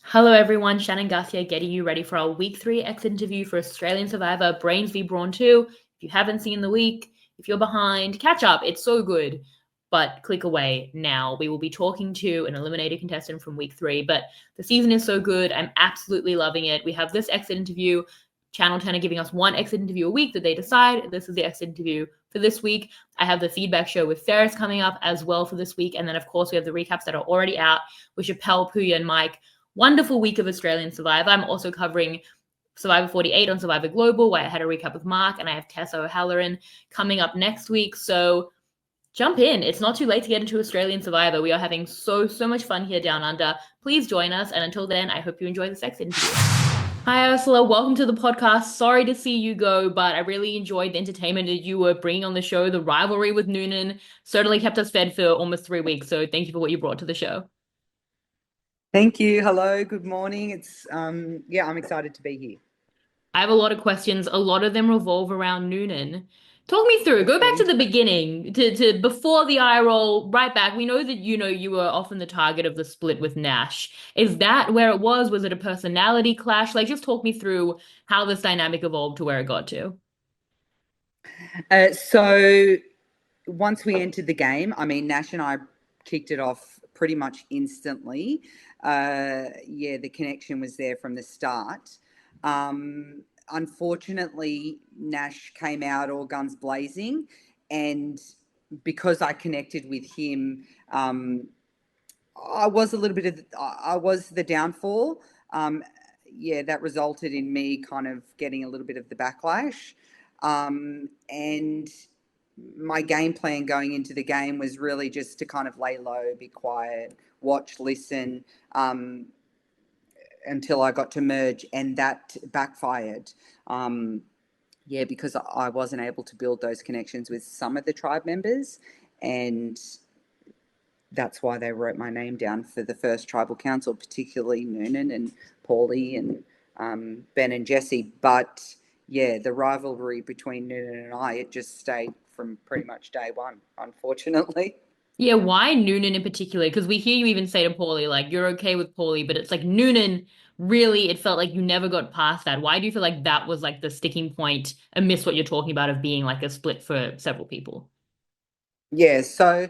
Hello everyone, Shannon Guss here, getting you ready for our week 3 exit interview for Australian Survivor Brains V Brawn 2. If you haven't seen the week, if you're behind, catch up, it's so good. But click away now. We will be talking to an eliminated contestant from week 3, but the season is so good. I'm absolutely loving it. We have this exit interview, Channel 10 are giving us one exit interview a week that they decide. This is the exit interview for this week. I have the feedback show with Ferris coming up as well for this week. And then, of course, we have the recaps that are already out with Chappelle, Puya, and Mike. Wonderful week of Australian Survivor. I'm also covering Survivor 48 on Survivor Global, where I had a recap with Mark, and I have Tessa O'Halloran coming up next week. So jump in. It's not too late to get into Australian Survivor. We are having so much fun here down under. Please join us. And until then, I hope you enjoy the sex interview. Hi, Ursula. Welcome to the podcast. Sorry to see you go, but I really enjoyed the entertainment that you were bringing on the show. The rivalry with Nunan certainly kept us fed for almost 3 weeks. So thank you for what you brought to the show. Thank you. Hello. Good morning. It's I'm excited to be here. I have a lot of questions. A lot of them revolve around Nunan. Talk me through. Go back to the beginning, to before the eye roll, right back. We know that you were often the target of the split with Nash. Is that where it was? Was it a personality clash? Like, just talk me through how this dynamic evolved to where it got to. So once we entered the game, I mean, Nash and I kicked it off pretty much instantly. The connection was there from the start. Unfortunately, Nash came out all guns blazing, and because I connected with him, I was the downfall. That resulted in me kind of getting a little bit of the backlash. And my game plan going into the game was really just to kind of lay low, be quiet, watch, listen, until I got to merge, and that backfired. Because I wasn't able to build those connections with some of the tribe members, and that's why they wrote my name down for the first tribal council, particularly Nunan and Paulie and Ben and Jesse. But yeah, the rivalry between Nunan and I, it just stayed from pretty much day one, unfortunately. Yeah, why Noonan in particular? Because we hear you even say to Paulie, like, you're okay with Paulie, but it's like Noonan, really, it felt like you never got past that. Why do you feel like that was like the sticking point amidst what you're talking about of being like a split for several people? Yeah, so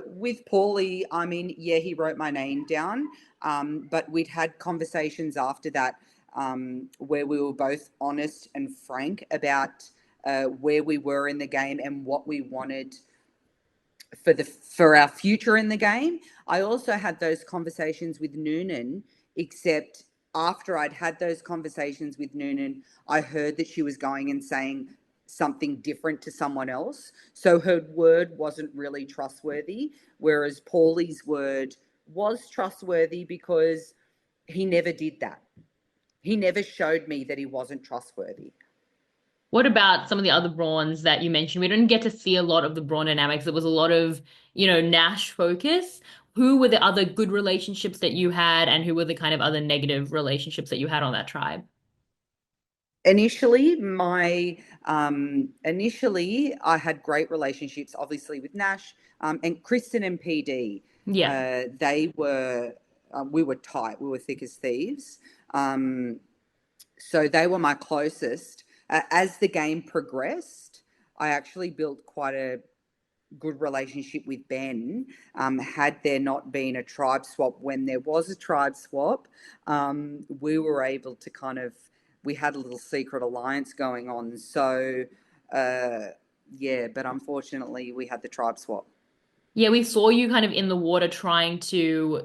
with Paulie, I mean, yeah, he wrote my name down, but we'd had conversations after that where we were both honest and frank about where we were in the game and what we wanted for our future in the game. I also had those conversations with Noonan, except after I'd had those conversations with Noonan, I heard that she was going and saying something different to someone else. So her word wasn't really trustworthy, whereas Paulie's word was trustworthy because he never did that. He never showed me that he wasn't trustworthy. What about some of the other brawns that you mentioned? We didn't get to see a lot of the brawn dynamics. It was a lot of, Nash focus. Who were the other good relationships that you had, and who were the kind of other negative relationships that you had on that tribe? Initially I had great relationships, obviously with Nash and Kristen and PD. Yeah. They were We were tight. We were thick as thieves. So they were my closest. As the game progressed, I actually built quite a good relationship with Ben. Had there not been a tribe swap, when there was a tribe swap, we were able to we had a little secret alliance going on. So, but unfortunately, we had the tribe swap. Yeah, we saw you kind of in the water trying to,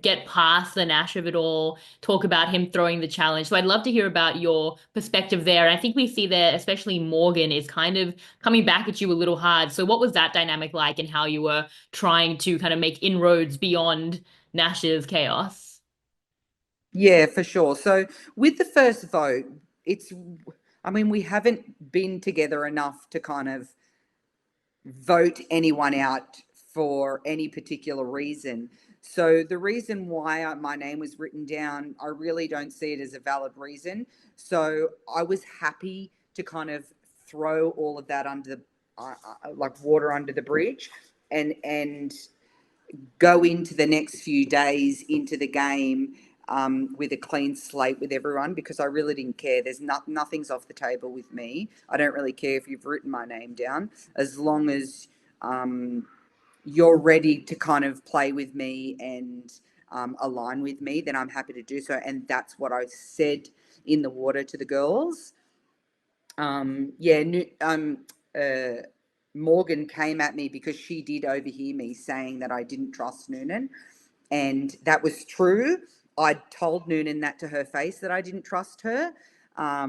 get past the Nash of it all, talk about him throwing the challenge. So I'd love to hear about your perspective there. And I think we see there, especially Morgan is kind of coming back at you a little hard. So what was that dynamic like, and how you were trying to kind of make inroads beyond Nash's chaos? Yeah, for sure. So with the first vote, we haven't been together enough to kind of vote anyone out for any particular reason. So the reason why my name was written down, I really don't see it as a valid reason. So I was happy to kind of throw all of that under like water under the bridge, and go into the next few days into the game with a clean slate with everyone, because I really didn't care. There's nothing's off the table with me. I don't really care if you've written my name down, as long as you're ready to kind of play with me and align with me, then I'm happy to do so. And that's what I said in the water to the girls. Morgan came at me because she did overhear me saying that I didn't trust Nunan. And that was true. I told Nunan that to her face, that I didn't trust her. I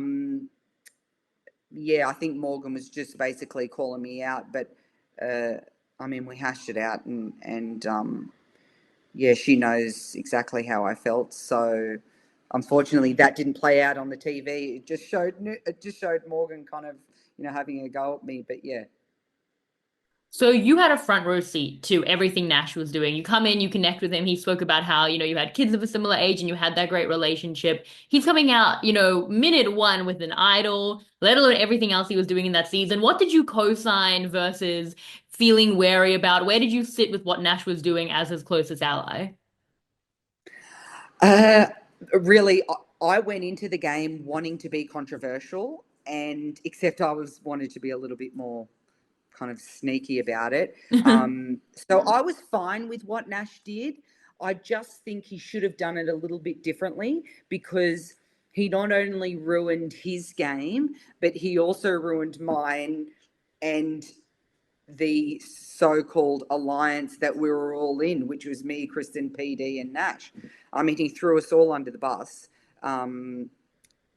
think Morgan was just basically calling me out. But, we hashed it out, and she knows exactly how I felt. So unfortunately, that didn't play out on the TV. It just showed Morgan kind of, having a go at me. But yeah. So you had a front row seat to everything Nash was doing. You come in, you connect with him. He spoke about how, you had kids of a similar age and you had that great relationship. He's coming out, minute one with an idol, let alone everything else he was doing in that season. What did you co-sign versus feeling wary about? Where did you sit with what Nash was doing as his closest ally? Really, I went into the game wanting to be controversial, and except I wanted to be a little bit more kind of sneaky about it. So I was fine with what Nash did. I just think he should have done it a little bit differently, because he not only ruined his game, but he also ruined mine and the so-called alliance that we were all in, which was me, Kristen, PD, and Nash. I mean, he threw us all under the bus.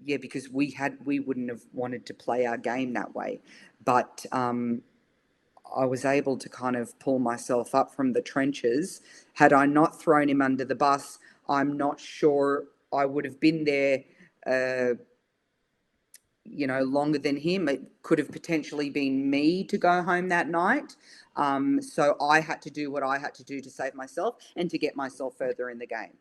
Because we wouldn't have wanted to play our game that way. But I was able to kind of pull myself up from the trenches. Had I not thrown him under the bus, I'm not sure I would have been there, longer than him. It could have potentially been me to go home that night. So I had to do what I had to do to save myself and to get myself further in the game.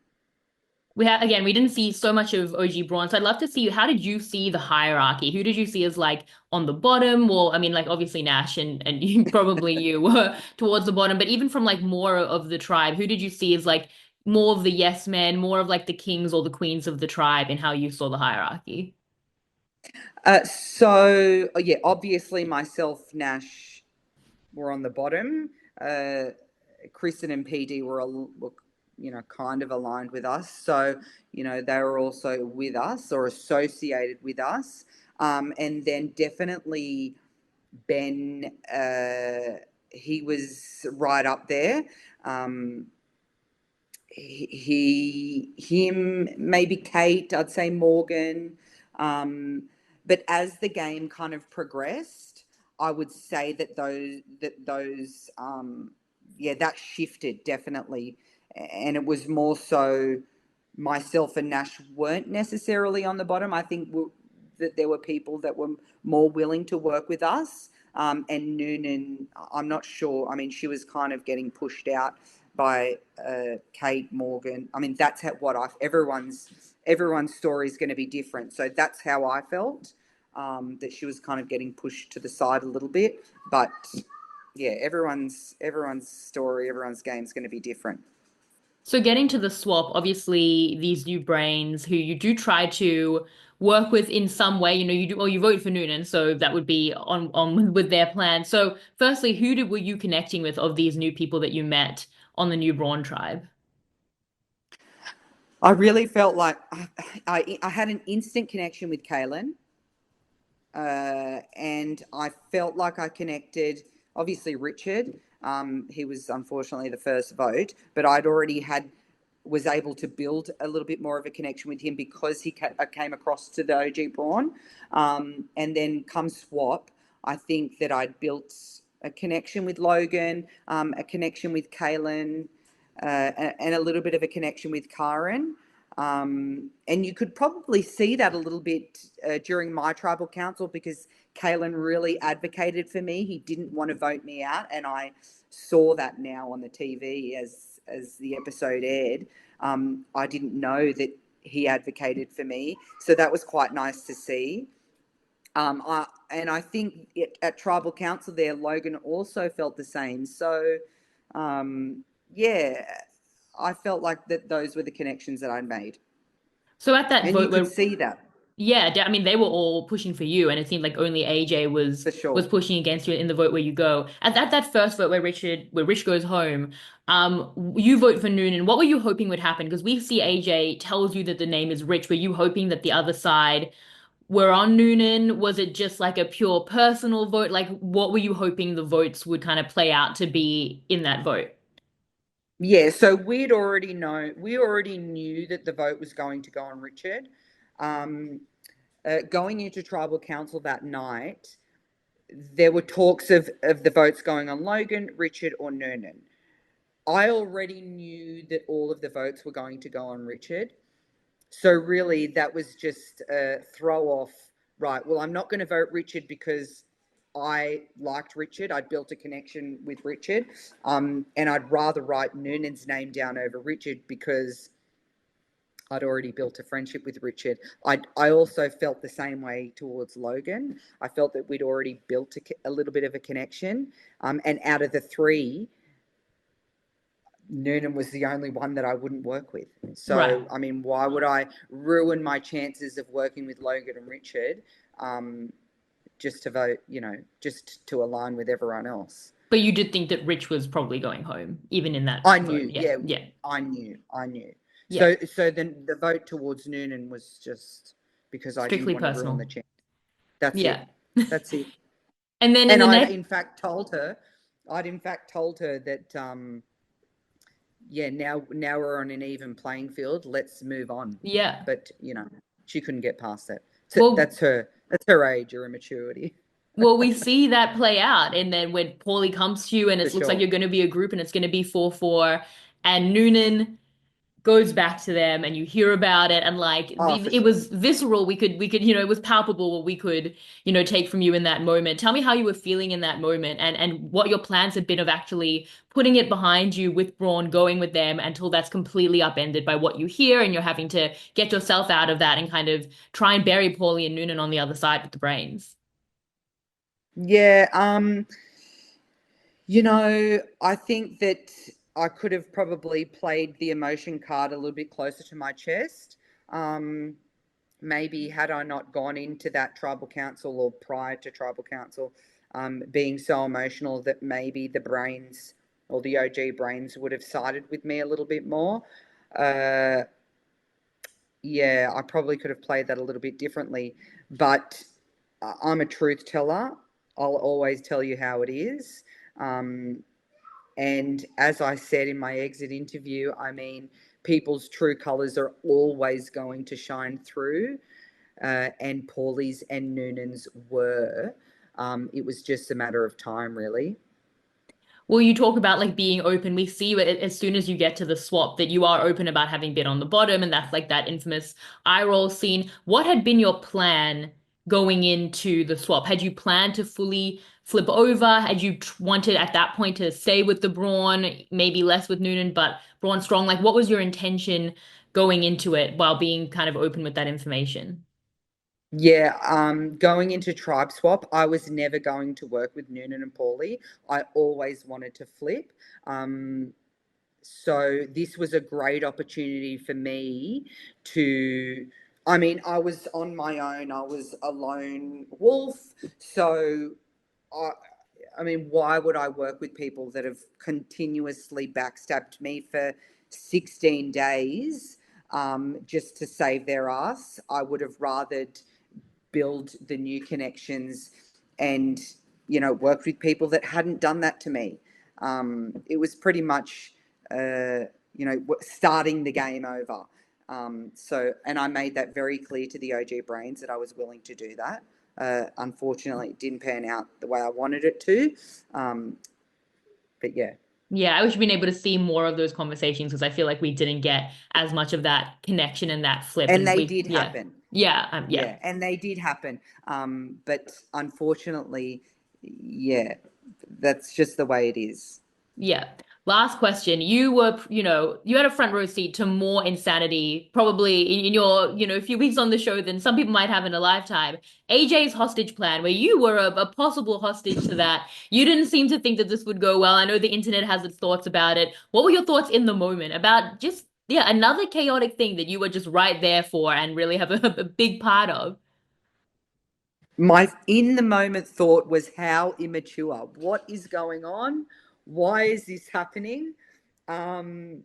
We didn't see so much of OG Braun, so I'd love to see, how did you see the hierarchy? Who did you see as like on the bottom? Well, I mean, like obviously Nash and you were towards the bottom, but even from like more of the tribe, who did you see as like more of the yes men, more of like the kings or the queens of the tribe, and how you saw the hierarchy? Obviously myself, Nash, were on the bottom. Kristen and PD were kind of aligned with us. So, they were also with us or associated with us. And then definitely Ben, he was right up there. Him, maybe Kate, I'd say Morgan. But as the game kind of progressed, I would say that that shifted definitely. And it was more so myself and Nash weren't necessarily on the bottom. I think that there were people that were more willing to work with us. And Nunan, I'm not sure. I mean, she was kind of getting pushed out by Kate, Morgan. I mean, that's everyone's story is going to be different. So that's how I felt, that she was kind of getting pushed to the side a little bit. But yeah, everyone's story, everyone's game is going to be different. So getting to the swap, obviously these new brains who you do try to work with in some way, you do, or you vote for Nunan, so that would be on with their plan. So firstly, were you connecting with of these new people that you met on the new Brawn tribe? I really felt like I had an instant connection with Kaylin. And I felt like I connected. Obviously, Richard. He was unfortunately the first vote, but I'd already was able to build a little bit more of a connection with him because he came across to the OG Brawn. And then come swap, I think that I'd built a connection with Logan, a connection with Kaylin, and a little bit of a connection with Karen. And you could probably see that a little bit during my tribal council, because Kalen really advocated for me. He didn't want to vote me out, and I saw that now on the TV as the episode aired. I didn't know that he advocated for me, so that was quite nice to see. I think at tribal council there, Logan also felt the same. So, yeah, I felt like that those were the connections that I'd made. So at that And you vote could where, see that yeah, I mean they were all pushing for you, and it seemed like only AJ for was sure. pushing against you in the vote where you go. At that first vote where Rich goes home, you vote for Noonan. What were you hoping would happen? Because we see AJ tells you that the name is Rich. Were you hoping that the other side were on Noonan? Was it just like a pure personal vote? Like, what were you hoping the votes would kind of play out to be in that vote? Yeah, so we already knew that the vote was going to go on Richard. Um, Going into tribal council that night, there were talks of the votes going on Logan, Richard, or Nunan. I already knew that all of the votes were going to go on Richard. So really, that was just a throw off. Right. Well, I'm not going to vote Richard because I liked Richard. I'd built a connection with Richard, and I'd rather write Noonan's name down over Richard because I'd already built a friendship with Richard. I also felt the same way towards Logan. I felt that we'd already built a little bit of a connection, and out of the three, Noonan was the only one that I wouldn't work with. Right. So, I mean, why would I ruin my chances of working with Logan and Richard um, just to vote, just to align with everyone else? But you did think that Rich was probably going home, even in that I vote. knew, Yeah. yeah, Yeah. I knew. Yeah. So then the vote towards Noonan was just because I didn't Strictly want to ruin personal. the chance. That's Yeah. it. That's it. And then in And the next, I'd in fact told her that yeah, now we're on an even playing field. Let's move on. yeah. But she couldn't get past that. So Well, that's her age or immaturity we see that play out. And then when Paulie comes to you and for it looks like sure. you're going to be a group and it's going to be 4-4, and Noonan goes back to them and you hear about it, and like Oh, for it sure. was visceral. We could it was palpable what we could take from you in that moment. Tell me how you were feeling in that moment, and what your plans had been of actually putting it behind you with Braun, going with them until that's completely upended by what you hear, and you're having to get yourself out of that and kind of try and bury Paulie and Noonan on the other side with the brains. Yeah, I think that I could have probably played the emotion card a little bit closer to my chest. Um, Maybe had I not gone into that tribal council or prior to tribal council, being so emotional that maybe the brains or the OG brains would have sided with me a little bit more. Uh, yeah, I probably could have played that a little bit differently, but I'm a truth teller. I'll always tell you how it is. Um, and as I said in my exit interview, I mean, people's true colours are always going to shine through, and Paulie's and Noonan's were. It was just a matter of time, really. Well, you talk about like being open. We see it as soon as you get to the swap that you are open about having been on the bottom, and that's like that infamous eye roll scene. What had been your plan going into the swap? Had you planned to fully flip over? Had you wanted at that point to stay with the Brawn, maybe less with Noonan, but Braun strong? Like, what was your intention going into it while being kind of open with that information? Yeah, going into Tribe Swap, I was never going to work with Noonan and Paulie. I always wanted to flip. Um, so this was a great opportunity for me to. I mean, I was on my own. I was a lone wolf. So, I, I mean, why would I work with people that have continuously backstabbed me for 16 days just to save their ass? I would have rathered build the new connections and worked with people that hadn't done that to me. It was pretty much starting the game over. And I made that very clear to the OG brains that I was willing to do that. Unfortunately, it didn't pan out the way I wanted it to. um, but yeah. Yeah, I wish we'd been able to see more of those conversations because I feel like we didn't get as much of that connection and that flip. And And they we, did yeah, happen. yeah. Yeah, and they did happen. But unfortunately, yeah, that's just the way it is. Yeah. Last question. You were, you had a front row seat to more insanity, probably in your, few weeks on the show than some people might have in a lifetime. AJ's hostage plan, where you were a possible hostage to that. You didn't seem to think that this would go well. I know the internet has its thoughts about it. What were your thoughts in the moment about just Yeah, another chaotic thing that you were just right there for and really have a big part of. My in the moment thought was, how immature. What is going on? Why is this happening? Um,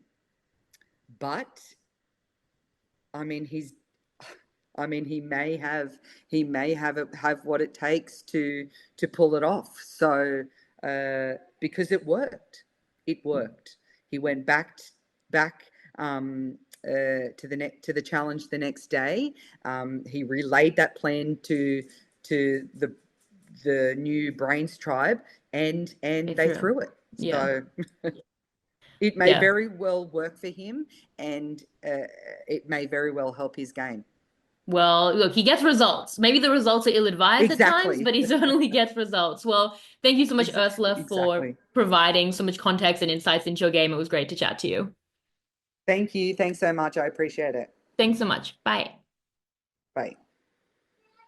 but I mean, he may have what it takes to pull it off. So because it worked. He went back to the challenge the next day. He relayed that plan to the new Brains tribe, and They they threw. threw it. Yeah. So it may Yeah. very well work for him, and it may very well help his game. Well, look, he gets results. Maybe the results are ill-advised at times, Exactly. but he certainly gets results. Well, thank you so much, Ursula, for Exactly. providing so much context and insights into your game. It was great to chat to you. Thank you. Thanks so much. I appreciate it. Thanks so much. Bye. Bye.